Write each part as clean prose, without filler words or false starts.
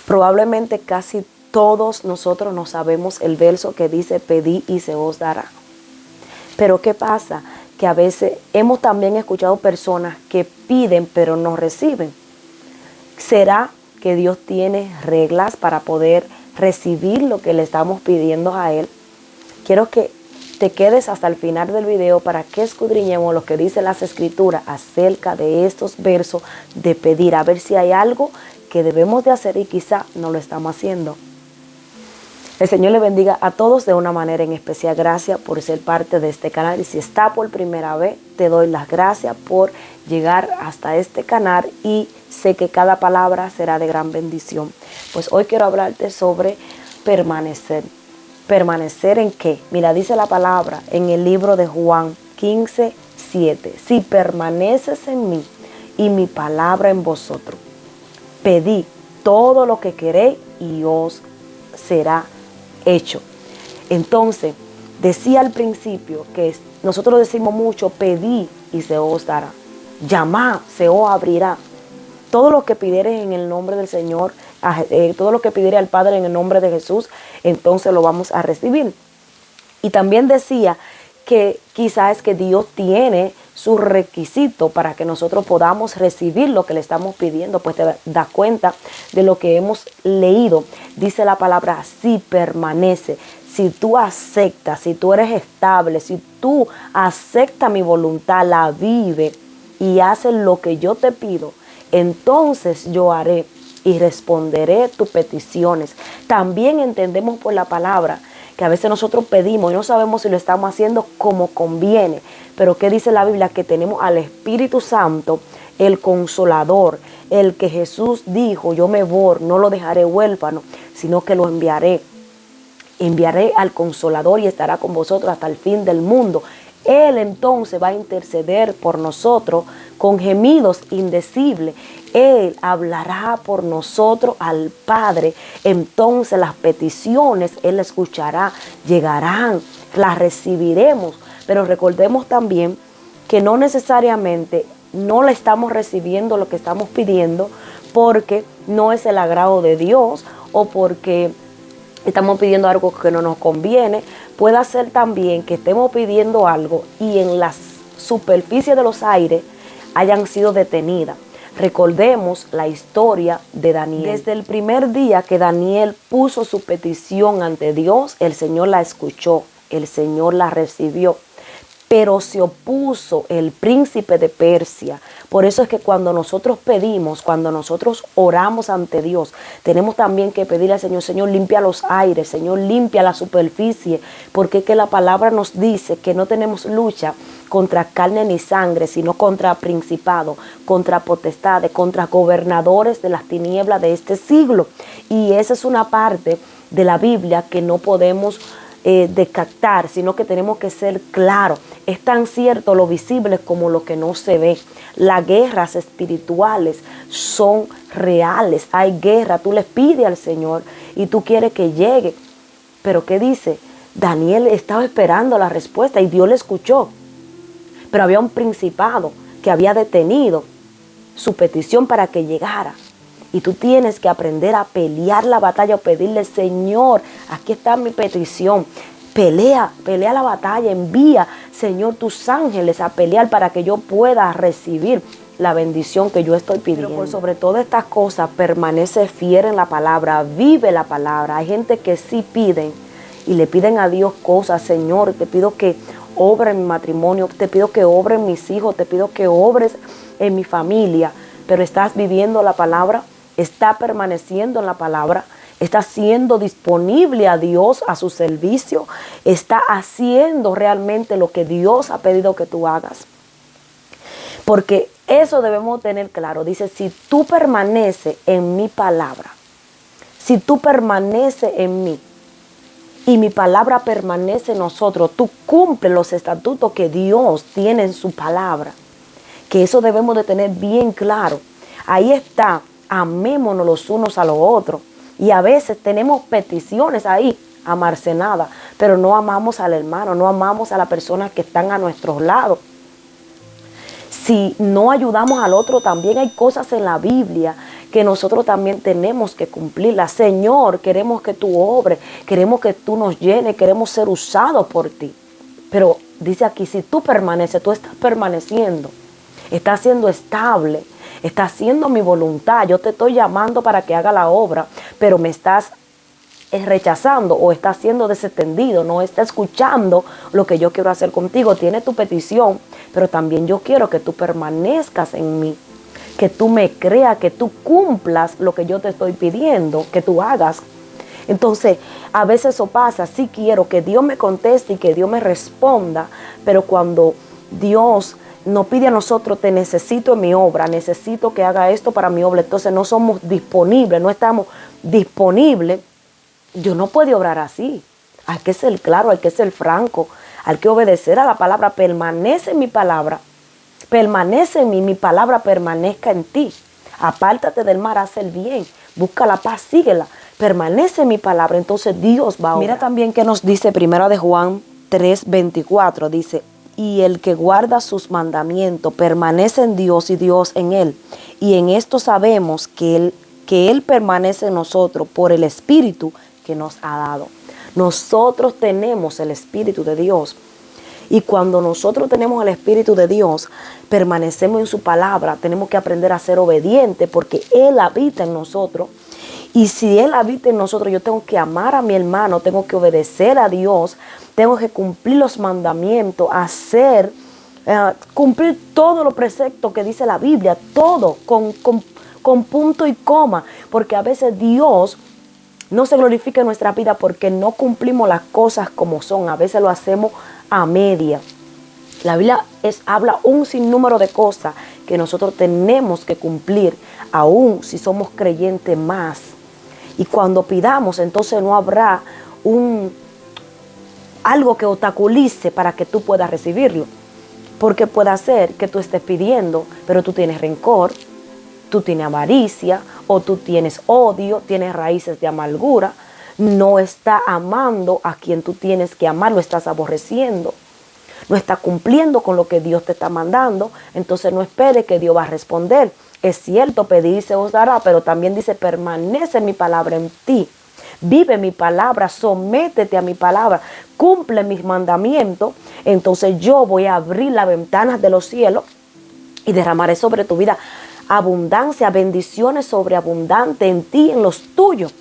Probablemente casi todos nosotros no sabemos el verso que dice: pedid y se os dará. Pero ¿qué pasa? Que a veces hemos también escuchado personas que piden pero no reciben. ¿Será que Dios tiene reglas para poder recibir lo que le estamos pidiendo a Él? Quiero que te quedes hasta el final del video para que escudriñemos lo que dice las Escrituras acerca de estos versos de pedir, a ver si hay algo que debemos de hacer y quizá no lo estamos haciendo. El Señor le bendiga a todos de una manera en especial. Gracias por ser parte de este canal, y si está por primera vez, te doy las gracias por llegar hasta este canal, y sé que cada palabra será de gran bendición. Pues hoy quiero hablarte sobre permanecer. ¿Permanecer en qué? Mira, dice la palabra en el libro de Juan 15:7. Si permaneces en mí y mi palabra en vosotros, pedid todo lo que queréis y os será hecho. Entonces, decía al principio que nosotros decimos mucho: pedid y se os dará, llamad, se os abrirá. Todo lo que pidieres en el nombre del Señor, todo lo que pidieres al Padre en el nombre de Jesús, entonces lo vamos a recibir. Y también decía que quizás es que Dios tiene sus requisitos para que nosotros podamos recibir lo que le estamos pidiendo. Pues te das cuenta de lo que hemos leído. Dice la palabra: si permanece. Si tú aceptas, si tú eres estable, si tú aceptas mi voluntad, la vive y haces lo que yo te pido, entonces yo haré y responderé tus peticiones. También entendemos por la palabra que a veces nosotros pedimos y no sabemos si lo estamos haciendo como conviene. Pero ¿qué dice la Biblia? Que tenemos al Espíritu Santo, el Consolador, el que Jesús dijo: yo me voy, no lo dejaré huérfano, sino que lo enviaré. Enviaré al Consolador y estará con vosotros hasta el fin del mundo. Él entonces va a interceder por nosotros con gemidos indecibles. Él hablará por nosotros al Padre. Entonces las peticiones Él escuchará, llegarán, las recibiremos. Pero recordemos también que no necesariamente no le estamos recibiendo lo que estamos pidiendo porque no es el agrado de Dios o porque estamos pidiendo algo que no nos conviene. Puede ser también que estemos pidiendo algo y en la superficie de los aires hayan sido detenidas. Recordemos la historia de Daniel. Desde el primer día que Daniel puso su petición ante Dios, el Señor la escuchó, el Señor la recibió. Pero se opuso el príncipe de Persia. Por eso es que cuando nosotros pedimos, cuando nosotros oramos ante Dios, tenemos también que pedirle al Señor: Señor, limpia los aires, Señor, limpia la superficie, porque es que la palabra nos dice que no tenemos lucha contra carne ni sangre, sino contra principados, contra potestades, contra gobernadores de las tinieblas de este siglo. Y esa es una parte de la Biblia que no podemos descartar, sino que tenemos que ser claros. Es tan cierto lo visible como lo que no se ve. Las guerras espirituales son reales. Hay guerra, tú le pides al Señor y tú quieres que llegue. Pero ¿qué dice? Daniel estaba esperando la respuesta y Dios le escuchó. Pero había un principado que había detenido su petición para que llegara. Y tú tienes que aprender a pelear la batalla o pedirle: Señor, aquí está mi petición. Pelea la batalla, envía, Señor, tus ángeles a pelear para que yo pueda recibir la bendición que yo estoy pidiendo. Pero por sobre todas estas cosas, permanece fiel en la palabra, vive la palabra. Hay gente que sí piden y le piden a Dios cosas: Señor, te pido que obre en mi matrimonio, te pido que obre en mis hijos, te pido que obres en mi familia. Pero ¿estás viviendo la palabra? ¿Está permaneciendo en la palabra? ¿Está siendo disponible a Dios, a su servicio? ¿Está haciendo realmente lo que Dios ha pedido que tú hagas? Porque eso debemos tener claro. Dice: si tú permaneces en mi palabra, si tú permaneces en mí y mi palabra permanece en nosotros, tú cumples los estatutos que Dios tiene en su palabra. Que eso debemos de tener bien claro. Ahí está: amémonos los unos a los otros. Y a veces tenemos peticiones ahí almacenadas, pero no amamos al hermano, no amamos a las personas que están a nuestros lados. Si no ayudamos al otro, también hay cosas en la Biblia que nosotros también tenemos que cumplirla. Señor, queremos que tú obres, queremos que tú nos llenes, queremos ser usados por ti. Pero dice aquí, si tú permaneces, tú estás permaneciendo, estás siendo estable, estás haciendo mi voluntad. Yo te estoy llamando para que haga la obra, pero me estás rechazando o estás siendo desatendido, no está escuchando lo que yo quiero hacer contigo. Tiene tu petición, pero también yo quiero que tú permanezcas en mí, que tú me creas, que tú cumplas lo que yo te estoy pidiendo, que tú hagas. Entonces, a veces eso pasa, sí quiero que Dios me conteste y que Dios me responda, pero cuando Dios nos pide a nosotros, te necesito en mi obra, necesito que haga esto para mi obra, entonces no somos disponibles, no estamos disponibles. Yo no puedo obrar así. Hay que ser claro, hay que ser franco, hay que obedecer a la palabra. Permanece en mi palabra, permanece en mí, mi palabra permanezca en ti. Apártate del mal, haz el bien, busca la paz, síguela. Permanece en mi palabra, entonces Dios va a obrar. Mira también que nos dice 1 de Juan 3:24, dice, y el que guarda sus mandamientos permanece en Dios y Dios en él. Y en esto sabemos que él permanece en nosotros por el Espíritu que nos ha dado. Nosotros tenemos el Espíritu de Dios. Y cuando nosotros tenemos el Espíritu de Dios, permanecemos en su palabra, tenemos que aprender a ser obedientes porque Él habita en nosotros. Y si Él habita en nosotros, yo tengo que amar a mi hermano, tengo que obedecer a Dios, tengo que cumplir los mandamientos, cumplir todos los preceptos que dice la Biblia, todo con punto y coma, porque a veces Dios no se glorifica en nuestra vida porque no cumplimos las cosas como son. A veces lo hacemos a media. La Biblia habla un sinnúmero de cosas que nosotros tenemos que cumplir, aún si somos creyentes más. Y cuando pidamos, entonces no habrá algo que obstaculice para que tú puedas recibirlo. Porque puede ser que tú estés pidiendo, pero tú tienes rencor, tú tienes avaricia, o tú tienes odio, tienes raíces de amargura, no está amando a quien tú tienes que amar, lo estás aborreciendo, no está cumpliendo con lo que Dios te está mandando, entonces no espere que Dios va a responder. Es cierto, pedir y se os dará, pero también dice, permanece mi palabra en ti, vive mi palabra, sométete a mi palabra, cumple mis mandamientos, entonces yo voy a abrir las ventanas de los cielos y derramaré sobre tu vida abundancia, bendiciones sobreabundantes en ti y en los tuyos.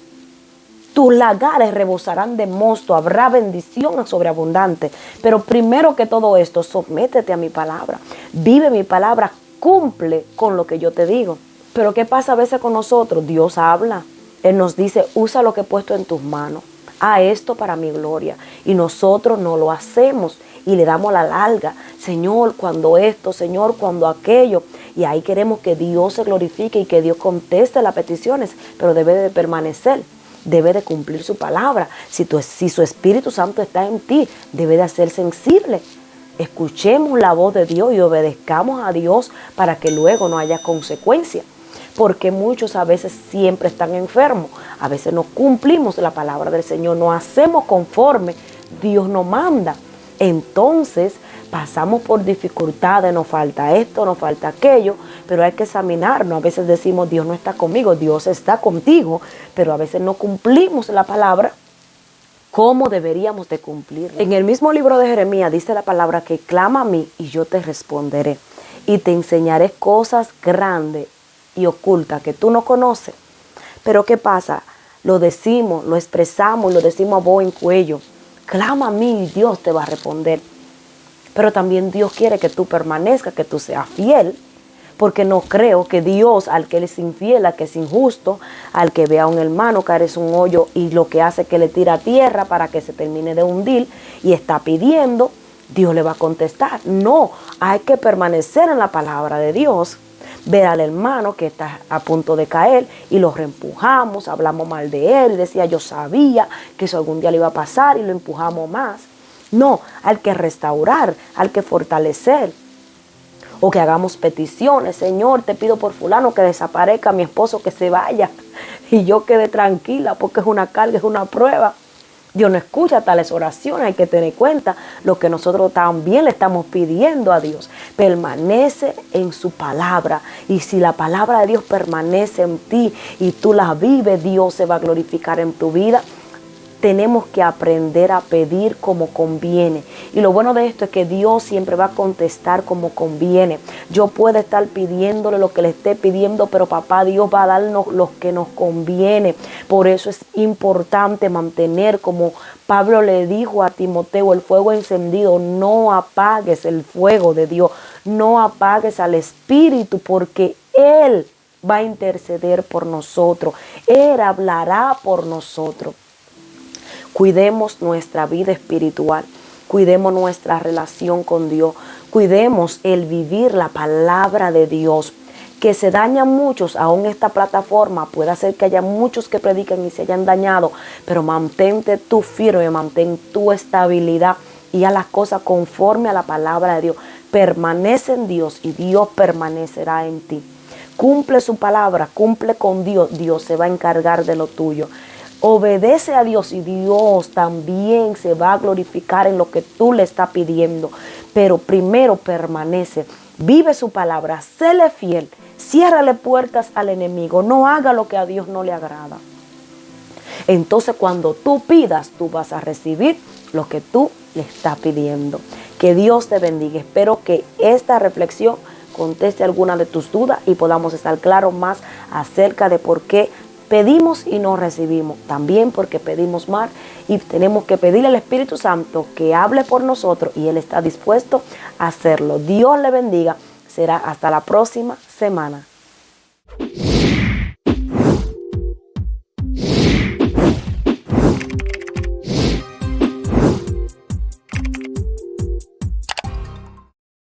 Tus lagares rebosarán de mosto, habrá bendición sobreabundante. Pero primero que todo esto, sométete a mi palabra, vive mi palabra, cumple con lo que yo te digo. Pero ¿qué pasa a veces con nosotros? Dios habla, Él nos dice, usa lo que he puesto en tus manos, haz esto para mi gloria. Y nosotros no lo hacemos y le damos la larga. Señor, cuando esto, Señor, cuando aquello. Y ahí queremos que Dios se glorifique y que Dios conteste las peticiones, pero debe de permanecer, debe de cumplir su palabra. Si su Espíritu Santo está en ti, debe de ser sensible. Escuchemos la voz de Dios y obedezcamos a Dios para que luego no haya consecuencias. Porque muchos a veces siempre están enfermos, a veces no cumplimos la palabra del Señor, no hacemos conforme Dios nos manda. Entonces pasamos por dificultades, nos falta esto, nos falta aquello, pero hay que examinarnos. A veces decimos, Dios no está conmigo, Dios está contigo, pero a veces no cumplimos la palabra como deberíamos de cumplirla. En el mismo libro de Jeremías dice la palabra que clama a mí y yo te responderé y te enseñaré cosas grandes y ocultas que tú no conoces. Pero ¿qué pasa? Lo decimos, lo expresamos, lo decimos a voz en cuello. Clama a mí y Dios te va a responder. Pero también Dios quiere que tú permanezcas, que tú seas fiel, porque no creo que Dios, al que Él es infiel, al que es injusto, al que ve a un hermano caer en un hoyo y lo que hace es que le tira a tierra para que se termine de hundir y está pidiendo, Dios le va a contestar. No, hay que permanecer en la palabra de Dios. Ver al hermano que está a punto de caer y lo reempujamos, hablamos mal de él, decía yo sabía que eso algún día le iba a pasar y lo empujamos más. No, hay que restaurar, hay que fortalecer. O que hagamos peticiones, Señor, te pido por fulano que desaparezca, mi esposo que se vaya y yo quede tranquila porque es una carga, es una prueba. Dios no escucha tales oraciones. Hay que tener en cuenta lo que nosotros también le estamos pidiendo a Dios. Permanece en su palabra. Y si la palabra de Dios permanece en ti y tú la vives, Dios se va a glorificar en tu vida. Tenemos que aprender a pedir como conviene. Y lo bueno de esto es que Dios siempre va a contestar como conviene. Yo puedo estar pidiéndole lo que le esté pidiendo, pero papá Dios va a darnos lo que nos conviene. Por eso es importante mantener, como Pablo le dijo a Timoteo, el fuego encendido. No apagues el fuego de Dios. No apagues al Espíritu, porque Él va a interceder por nosotros. Él hablará por nosotros. Cuidemos nuestra vida espiritual, cuidemos nuestra relación con Dios, cuidemos el vivir la palabra de Dios, que se dañan muchos, aún esta plataforma puede hacer que haya muchos que prediquen y se hayan dañado, pero mantente tú firme, mantén tu estabilidad y haz las cosas conforme a la palabra de Dios. Permanece en Dios y Dios permanecerá en ti. Cumple su palabra, cumple con Dios, Dios se va a encargar de lo tuyo. Obedece a Dios y Dios también se va a glorificar en lo que tú le estás pidiendo. Pero primero permanece, vive su palabra, séle fiel, ciérrale puertas al enemigo, no haga lo que a Dios no le agrada. Entonces cuando tú pidas, tú vas a recibir lo que tú le estás pidiendo. Que Dios te bendiga. Espero que esta reflexión conteste alguna de tus dudas y podamos estar claros más acerca de por qué pedimos y no recibimos. También porque pedimos mal y tenemos que pedirle al Espíritu Santo que hable por nosotros y Él está dispuesto a hacerlo. Dios le bendiga. Será hasta la próxima semana.